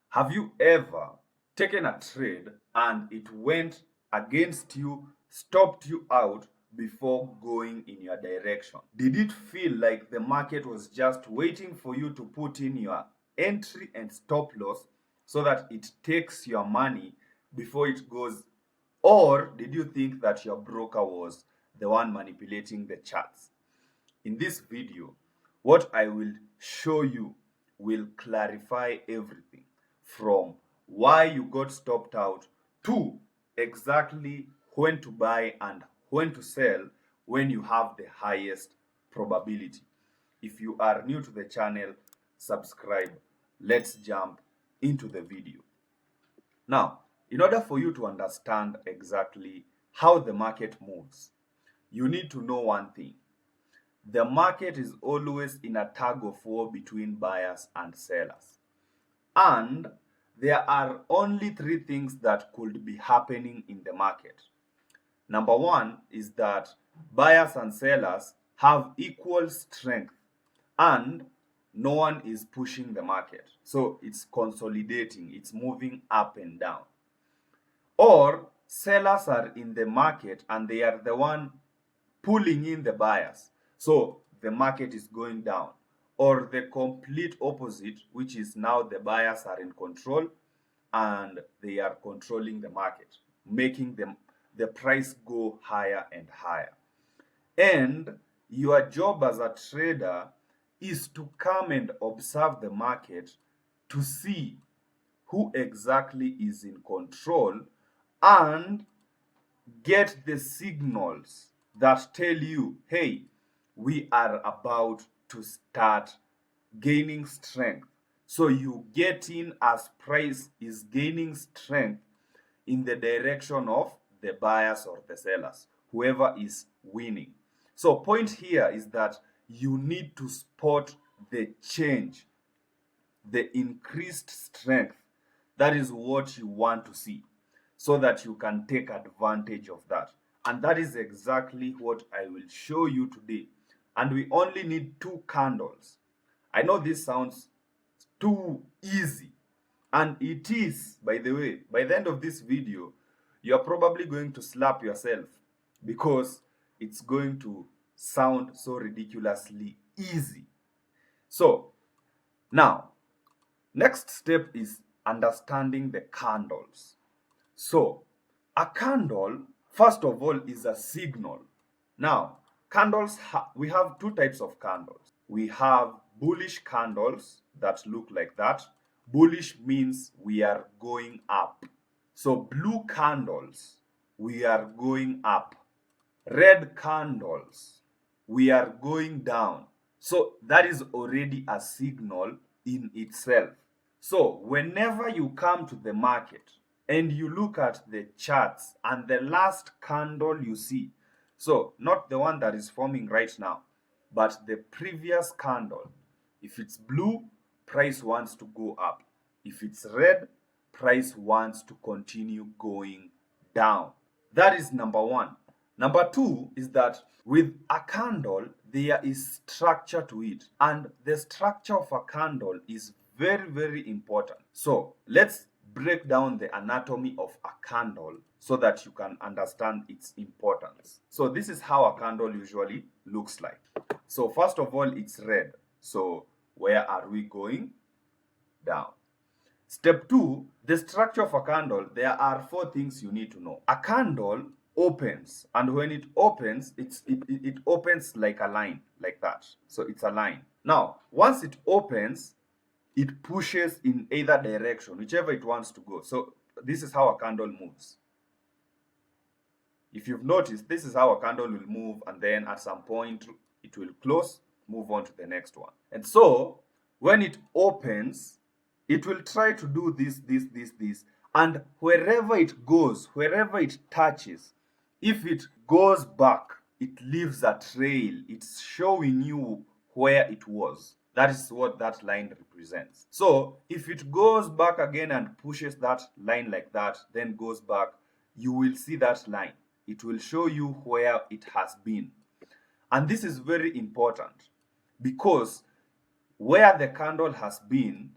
Have you ever taken a trade and it went against you, stopped you out before going in your direction? Did it feel like the market was just waiting for you to put in your entry and stop loss so that it takes your money before it goes? Or did you think that your broker was the one manipulating the charts? In this video, what I will show you will clarify everything from why you got stopped out to exactly when to buy and when to sell when you have the highest probability. If you are new to the channel, subscribe. Let's jump into the video. Now, in order for you to understand exactly how the market moves, you need to know one thing. The market is always in a tug of war between buyers and sellers. And there are only three things that could be happening in the market. Number one is that buyers and sellers have equal strength and no one is pushing the market. So it's consolidating, it's moving up and down. Or sellers are in the market and they are the one pulling in the buyers. So the market is going down. Or the complete opposite, which is now the buyers are in control and they are controlling the market, making the price go higher and higher. And your job as a trader is to come and observe the market to see who exactly is in control and get the signals that tell you, hey, we are about to start gaining strength. So you get in as price is gaining strength in the direction of the buyers or the sellers, whoever is winning. So point here is that you need to spot the change, the increased strength. That is what you want to see so that you can take advantage of that. And that is exactly what I will show you today. And we only need two candles. I know this sounds too easy, and it is, by the way. By the end of this video, you're probably going to slap yourself because it's going to sound so ridiculously easy. So now, next step is understanding the candles. So a candle, first of all, is a signal. Now, candles, we have two types of candles. We have bullish candles that look like that. Bullish means we are going up. So blue candles, we are going up. Red candles, we are going down. So that is already a signal in itself. So whenever you come to the market and you look at the charts and the last candle you see, so not the one that is forming right now, but the previous candle, if it's blue, price wants to go up. If it's red, price wants to continue going down. That is number one. Number two is that with a candle, there is structure to it. And the structure of a candle is very, very important. So let's break down the anatomy of a candle so that you can understand its importance. So this is how a candle usually looks like. So first of all, it's red. So where are we going? Down. Step two, the structure of a candle. There are four things you need to know. A candle opens, and when it opens, it opens like a line, like that. So it's a line. Now, once it opens, it pushes in either direction, whichever it wants to go. So this is how a candle moves. If you've noticed, this is how a candle will move, and then at some point it will close, move on to the next one. And so when it opens, it will try to do this, and wherever it goes, wherever it touches, if it goes back, it leaves a trail. It's showing you where it was. That is what that line represents. So if it goes back again and pushes that line like that, then goes back, you will see that line. It will show you where it has been. And this is very important because where the candle has been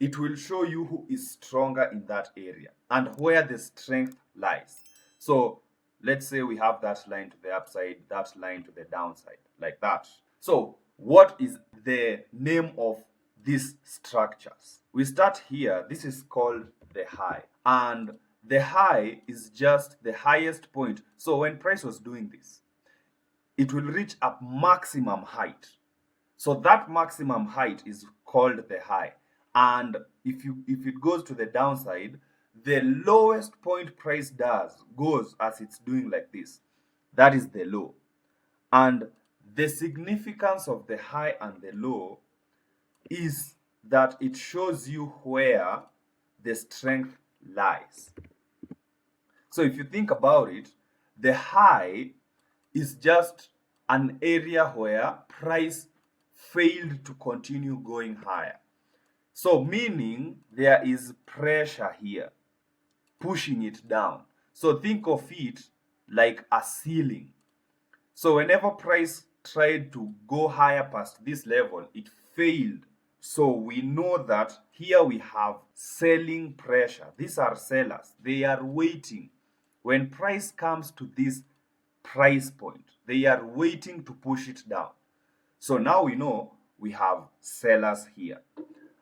it will show you who is stronger in that area and where the strength lies. So let's say we have that line to the upside, that line to the downside, like that. So what is the name of these structures? We start here. This is called the high, and the high is just the highest point. So when price was doing this, it will reach a maximum height. So that maximum height is called the high. And if it goes to the downside, the lowest point price goes as it's doing like this. That is the low. And the significance of the high and the low is that it shows you where the strength lies. So if you think about it, the high is just an area where price failed to continue going higher. So meaning there is pressure here pushing it down. So think of it like a ceiling. So whenever price tried to go higher past this level, it failed. So we know that here we have selling pressure. These are sellers. They are waiting. When price comes to this price point, they are waiting to push it down. So now we know we have sellers here.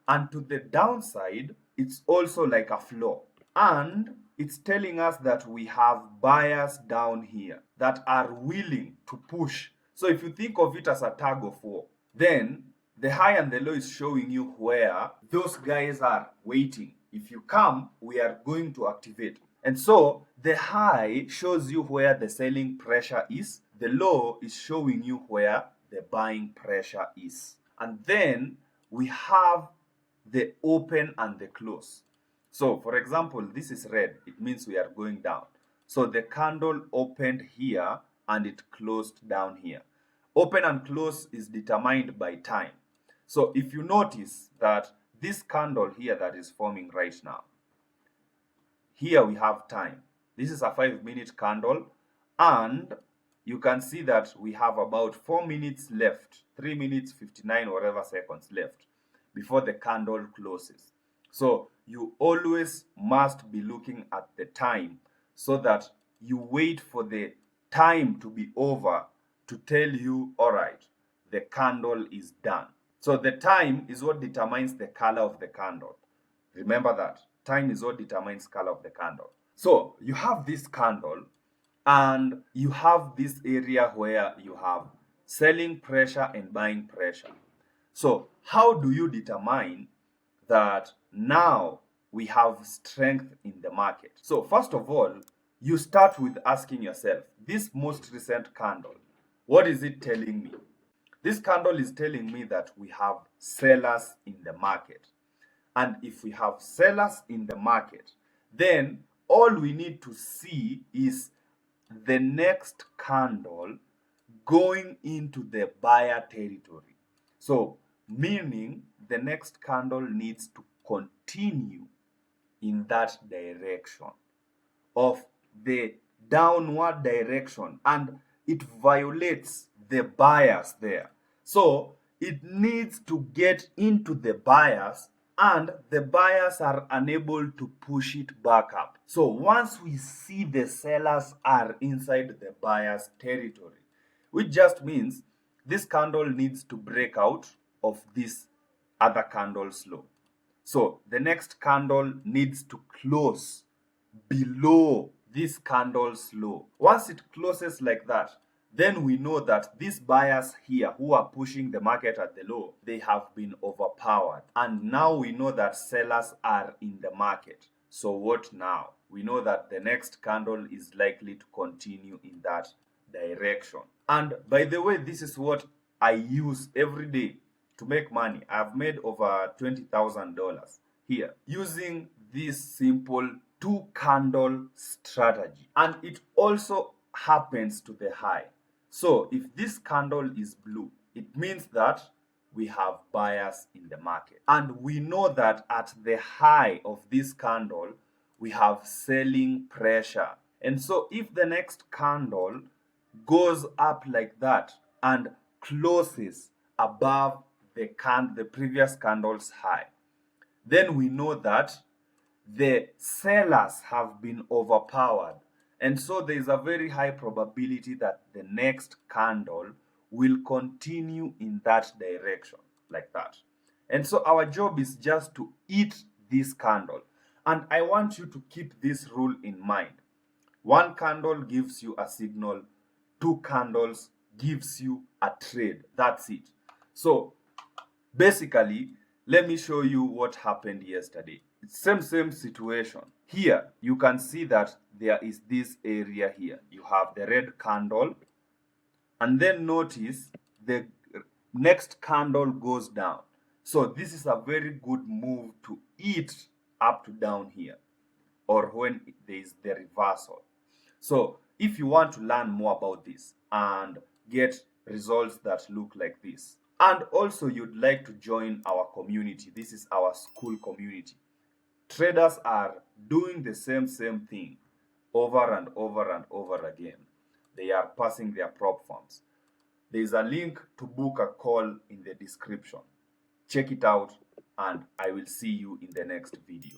And to the downside, it's also like a floor. And it's telling us that we have buyers down here that are willing to push. So if you think of it as a tug of war, then the high and the low is showing you where those guys are waiting. If you come, we are going to activate. And so the high shows you where the selling pressure is. The low is showing you where the buying pressure is. And then we have the open and the close. So for example, this is red. It means we are going down. So the candle opened here and it closed down here. Open and close is determined by time. So if you notice that this candle here that is forming right now, here we have time. This is a 5-minute candle, and you can see that we have about 4 minutes left, 3 minutes 59 whatever seconds left before the candle closes. So you always must be looking at the time so that you wait for the time to be over to tell you, all right, the candle is done. So the time is what determines the color of the candle. Remember that. Time is what determines color of the candle. So you have this candle and you have this area where you have selling pressure and buying pressure. So how do you determine that now we have strength in the market? So first of all, you start with asking yourself, this most recent candle, what is it telling me? This candle is telling me that we have sellers in the market. And if we have sellers in the market, then all we need to see is the next candle going into the buyer territory. So meaning the next candle needs to continue in that direction of the downward direction, and it violates the buyers there. So it needs to get into the buyers, and the buyers are unable to push it back up. So once we see the sellers are inside the buyer's territory, which just means this candle needs to break out of this other candle's low. So the next candle needs to close below this candle's low. Once it closes like that, then we know that these buyers here who are pushing the market at the low, they have been overpowered. And now we know that sellers are in the market. So what now? We know that the next candle is likely to continue in that direction. And by the way, this is what I use every day to make money. I've made over $20,000 here using this simple 2-candle strategy. And it also happens to the high. So if this candle is blue, it means that we have buyers in the market. And we know that at the high of this candle, we have selling pressure. And so if the next candle goes up like that and closes above the previous candle's high, then we know that the sellers have been overpowered. And so there is a very high probability that the next candle will continue in that direction, like that. And so our job is just to eat this candle. And I want you to keep this rule in mind. One candle gives you a signal, two candles gives you a trade. That's it. So basically, let me show you what happened yesterday. It's same situation. Here, you can see that there is this area here. You have the red candle, and then notice the next candle goes down. So this is a very good move to eat up to down here, or when there is the reversal. So if you want to learn more about this and get results that look like this, and also you'd like to join our community, this is our school community. Traders are doing the same thing over and over and over again. They are passing their prop firms. There is a link to book a call in the description. Check it out, and I will see you in the next video.